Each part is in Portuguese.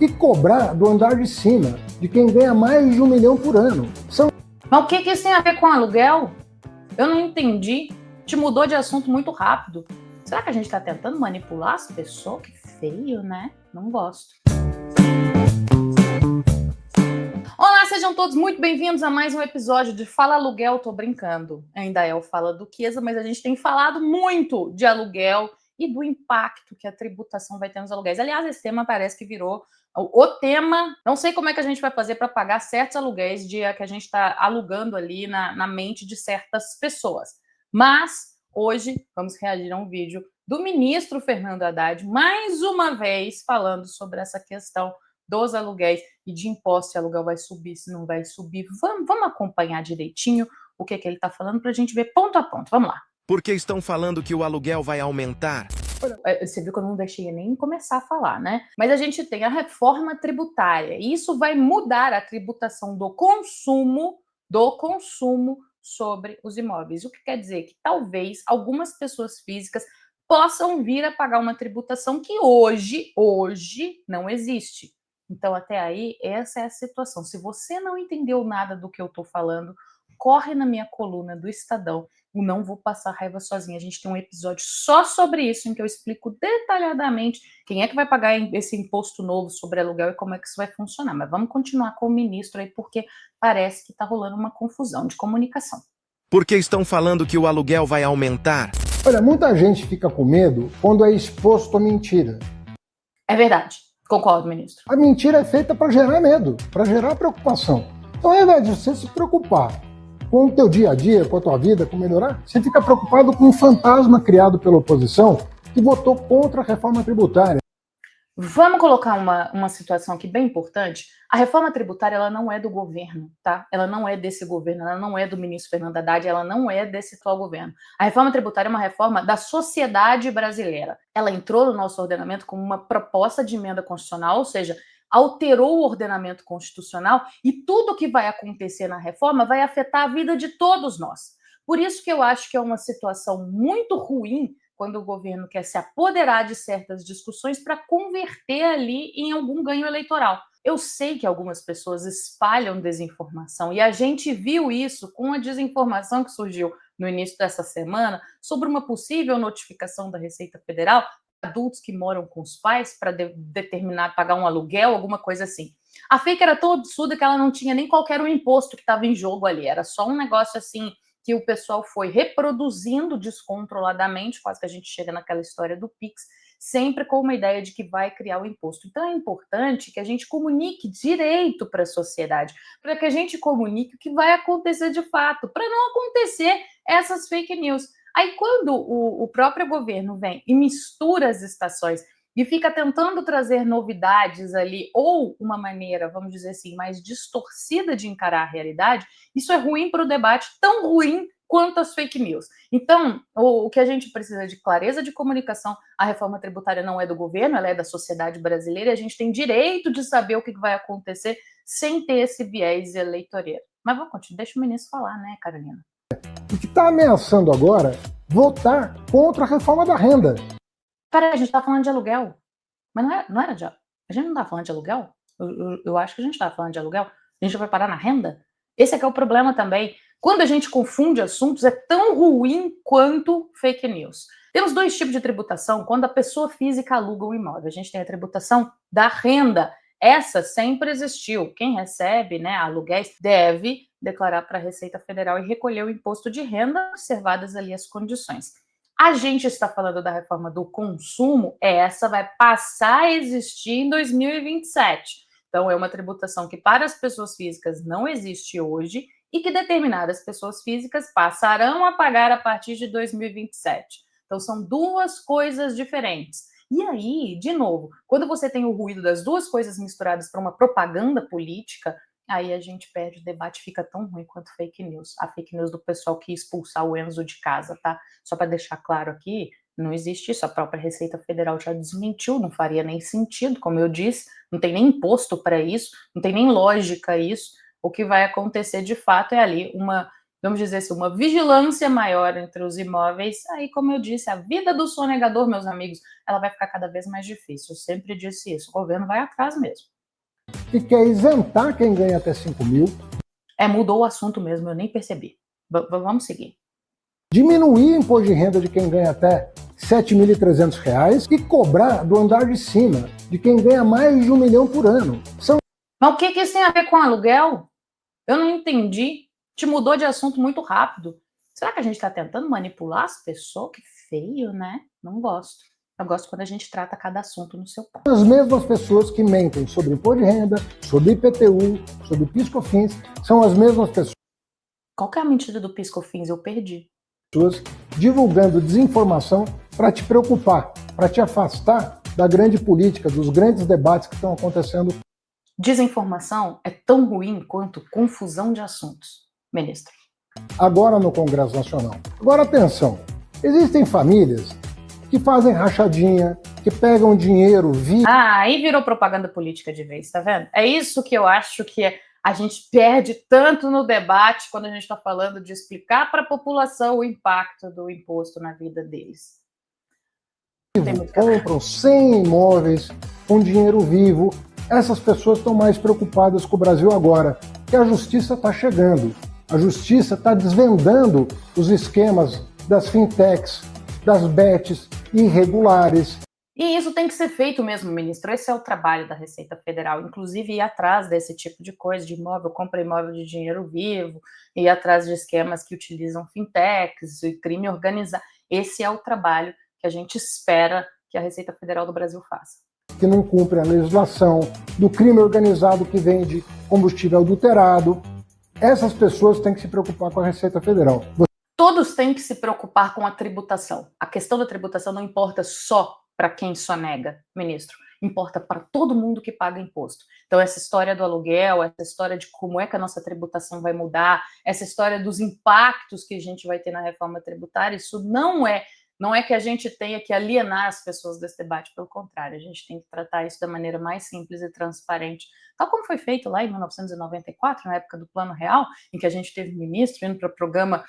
e cobrar do andar de cima, de quem ganha mais de 1 milhão por ano. Mas o que isso tem a ver com aluguel? Eu não entendi. Te mudou de assunto muito rápido. Será que a gente está tentando manipular as pessoas? Que feio, né? Não gosto. Olá, sejam todos muito bem-vindos a mais um episódio de Fala Aluguel. Tô brincando. Ainda é o Fala Duquesa, mas a gente tem falado muito de aluguel e do impacto que a tributação vai ter nos aluguéis. Aliás, esse tema parece que virou o tema. Não sei como é que a gente vai fazer para pagar certos aluguéis que a gente está alugando ali na mente de certas pessoas. Mas hoje vamos reagir a um vídeo do ministro Fernando Haddad, mais uma vez falando sobre essa questão dos aluguéis e de imposto, se aluguel vai subir, se não vai subir. Vamos acompanhar direitinho o que ele está falando para a gente ver ponto a ponto. Vamos lá. Porque estão falando que o aluguel vai aumentar. Você viu que eu não deixei nem começar a falar, né? Mas a gente tem a reforma tributária e isso vai mudar a tributação do consumo sobre os imóveis. O que quer dizer que talvez algumas pessoas físicas possam vir a pagar uma tributação que hoje não existe. Então, até aí, essa é a situação. Se você não entendeu nada do que eu estou falando, corre na minha coluna do Estadão. O Não Vou Passar Raiva Sozinha. A gente tem um episódio só sobre isso, em que eu explico detalhadamente quem é que vai pagar esse imposto novo sobre aluguel e como é que isso vai funcionar. Mas vamos continuar com o ministro aí, porque parece que está rolando uma confusão de comunicação. Porque estão falando que o aluguel vai aumentar. Olha, muita gente fica com medo quando é exposto à mentira. É verdade. Concordo, ministro. A mentira é feita para gerar medo, para gerar preocupação. Então, ao invés de você se preocupar com o teu dia a dia, com a tua vida, com melhorar, você fica preocupado com um fantasma criado pela oposição que votou contra a reforma tributária. Vamos colocar uma situação aqui bem importante. A reforma tributária, ela não é do governo, tá? Ela não é desse governo, ela não é do ministro Fernando Haddad, ela não é desse atual governo. A reforma tributária é uma reforma da sociedade brasileira. Ela entrou no nosso ordenamento como uma proposta de emenda constitucional, ou seja, alterou o ordenamento constitucional e tudo que vai acontecer na reforma vai afetar a vida de todos nós. Por isso que eu acho que é uma situação muito ruim quando o governo quer se apoderar de certas discussões para converter ali em algum ganho eleitoral. Eu sei que algumas pessoas espalham desinformação e a gente viu isso com a desinformação que surgiu no início dessa semana sobre uma possível notificação da Receita Federal para adultos que moram com os pais para determinar pagar um aluguel, alguma coisa assim. A fake era tão absurda que ela não tinha nem qualquer imposto que estava em jogo ali, era só um negócio assim que o pessoal foi reproduzindo descontroladamente, quase que a gente chega naquela história do Pix, sempre com uma ideia de que vai criar o imposto. Então é importante que a gente comunique direito para a sociedade, para que a gente comunique o que vai acontecer de fato, para não acontecer essas fake news. Aí quando o próprio governo vem e mistura as estações e fica tentando trazer novidades ali, ou uma maneira, vamos dizer assim, mais distorcida de encarar a realidade, isso é ruim para o debate, tão ruim quanto as fake news. Então, o que a gente precisa de clareza de comunicação, a reforma tributária não é do governo, ela é da sociedade brasileira, e a gente tem direito de saber o que vai acontecer sem ter esse viés eleitoreiro. Mas vamos continuar, deixa o ministro falar, né, Carolina? O que está ameaçando agora votar contra a reforma da renda. Peraí, a gente tá falando de aluguel. Mas não era de... A gente não tá falando de aluguel? Eu acho que a gente tá falando de aluguel. A gente vai parar na renda? Esse é que é o problema também. Quando a gente confunde assuntos, é tão ruim quanto fake news. Temos dois tipos de tributação quando a pessoa física aluga um imóvel. A gente tem a tributação da renda. Essa sempre existiu. Quem recebe, né, aluguéis deve declarar para a Receita Federal e recolher o imposto de renda, observadas ali as condições. A gente está falando da reforma do consumo, essa vai passar a existir em 2027. Então, é uma tributação que para as pessoas físicas não existe hoje e que determinadas pessoas físicas passarão a pagar a partir de 2027. Então, são duas coisas diferentes. E aí, de novo, quando você tem o ruído das duas coisas misturadas para uma propaganda política, aí a gente perde o debate, fica tão ruim quanto fake news. A fake news do pessoal que ia expulsar o Enzo de casa, tá? Só para deixar claro aqui, não existe isso. A própria Receita Federal já desmentiu, não faria nem sentido, como eu disse, não tem nem imposto para isso, não tem nem lógica isso. O que vai acontecer de fato é ali uma vamos dizer assim, uma vigilância maior entre os imóveis, aí, como eu disse, a vida do sonegador, meus amigos, ela vai ficar cada vez mais difícil. Eu sempre disse isso, o governo vai atrás mesmo. Que quer isentar quem ganha até 5 mil, Mudou o assunto mesmo, eu nem percebi. Vamos seguir. diminuir o imposto de renda de quem ganha até R$ 7.300 e cobrar do andar de cima de quem ganha mais de 1 milhão por ano. Mas o que isso tem a ver com aluguel? Eu não entendi. Te mudou de assunto muito rápido. Será que a gente está tentando manipular as pessoas? Que feio, né? Não gosto. Eu gosto quando a gente trata cada assunto no seu ponto. As mesmas pessoas que mentem sobre imposto de renda, sobre IPTU, sobre PIS/COFINS, são as mesmas pessoas Qual que é a mentira do PiscoFins? Eu perdi. divulgando desinformação para te preocupar, para te afastar da grande política, dos grandes debates que estão acontecendo. Desinformação é tão ruim quanto confusão de assuntos, ministro. Agora no Congresso Nacional. Agora atenção, existem famílias que fazem rachadinha, que pegam dinheiro via... Aí virou propaganda política de vez, tá vendo? É isso que eu acho que a gente perde tanto no debate quando a gente está falando de explicar para a população o impacto do imposto na vida deles. Compram 100 imóveis com dinheiro vivo. Essas pessoas estão mais preocupadas com o Brasil agora, que a justiça está chegando. A justiça está desvendando os esquemas das fintechs, das bets irregulares. E isso tem que ser feito mesmo, ministro. Esse é o trabalho da Receita Federal, inclusive ir atrás desse tipo de coisa, de imóvel, compra imóvel de dinheiro vivo, ir atrás de esquemas que utilizam fintechs e crime organizado. Esse é o trabalho que a gente espera que a Receita Federal do Brasil faça. Que não cumpre a legislação, do crime organizado que vende combustível adulterado. Essas pessoas têm que se preocupar com a Receita Federal. Todos têm que se preocupar com a tributação. A questão da tributação não importa só para quem sonega, ministro. Importa para todo mundo que paga imposto. Então, essa história do aluguel, essa história de como é que a nossa tributação vai mudar, essa história dos impactos que a gente vai ter na reforma tributária, isso não é que a gente tenha que alienar as pessoas desse debate, pelo contrário, a gente tem que tratar isso da maneira mais simples e transparente, tal como foi feito lá em 1994, na época do Plano Real, em que a gente teve ministro indo para o programa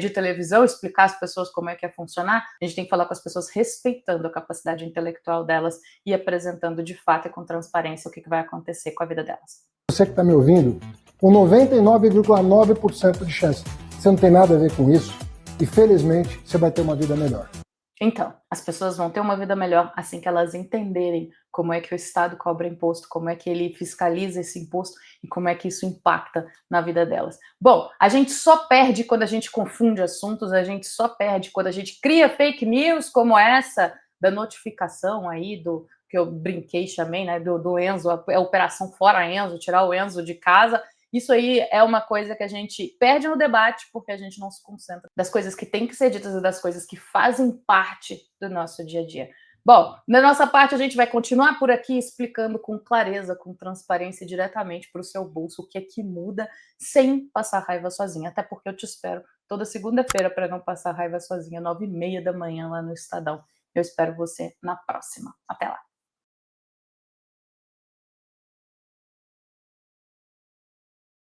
de televisão explicar às pessoas como é que ia funcionar. A gente tem que falar com as pessoas respeitando a capacidade intelectual delas e apresentando de fato e com transparência o que vai acontecer com a vida delas. Você que está me ouvindo, com 99,9% de chance, você não tem nada a ver com isso, e felizmente você vai ter uma vida melhor. Então, as pessoas vão ter uma vida melhor assim que elas entenderem como é que o Estado cobra imposto, como é que ele fiscaliza esse imposto e como é que isso impacta na vida delas. Bom, a gente só perde quando a gente confunde assuntos, a gente só perde quando a gente cria fake news como essa da notificação aí do que eu brinquei, chamei, né, do Enzo, a operação Fora Enzo, tirar o Enzo de casa. Isso aí é uma coisa que a gente perde no debate porque a gente não se concentra das coisas que têm que ser ditas e das coisas que fazem parte do nosso dia a dia. Bom, na nossa parte a gente vai continuar por aqui explicando com clareza, com transparência diretamente para o seu bolso o que é que muda sem passar raiva sozinha. Até porque eu te espero toda segunda-feira para não passar raiva sozinha, 9h30 da manhã lá no Estadão. Eu espero você na próxima. Até lá.